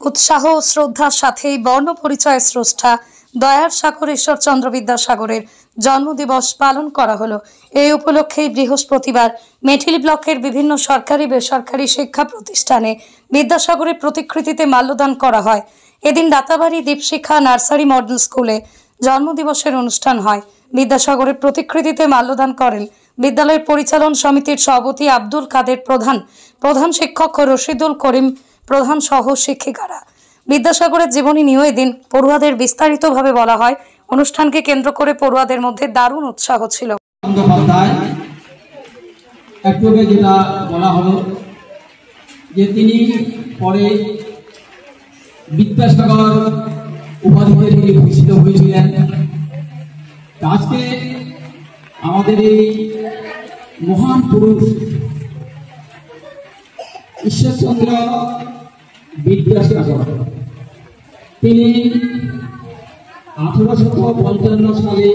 उत्साह ও শ্রদ্ধার সাথেই বর্ণ পরিচয় স্রষ্টা দয়ার সাগর ঈশ্বরচন্দ্র বিদ্যাসাগরের জন্মদিবস পালন করা হলো। এই উপলক্ষে বৃহস্পতিবার মেটিলি ব্লকের বিভিন্ন সরকারি বেসরকারি শিক্ষা প্রতিষ্ঠানে বিদ্যাসাগরের প্রতিকৃতিতে মাল্যদান করা হয়। এদিন রাতাবাড়ি দীপশিখা নার্সারি মডেল স্কুলে জন্মদিবসের অনুষ্ঠান হয়। বিদ্যাসাগরের প্রতিকৃতিতে মাল্যদান করেন বিদ্যালয়ের পরিচালন সমিতির সভাপতি আব্দুল কাদের প্রধান শিক্ষক রশিদুল করিম প্রধান সহ শিক্ষিকারা। বিদ্যাসাগরের জীবনী নিয়ে এদিন পড়ুয়াদের বিস্তারিতভাবে বলা হয়। অনুষ্ঠানকে কেন্দ্র করে পড়ুয়াদের মধ্যে দারুণ উৎসাহ ছিল। যেটা বলা হলো যে তিনি পরে বিদ্যাসাগর উপাধিতে তিনি ভূষিত হয়েছিলেন। আজকে আমাদের এই মহান পুরুষ ঈশ্বরচন্দ্র বিদ্যাসাগর তিনি 1855 সালে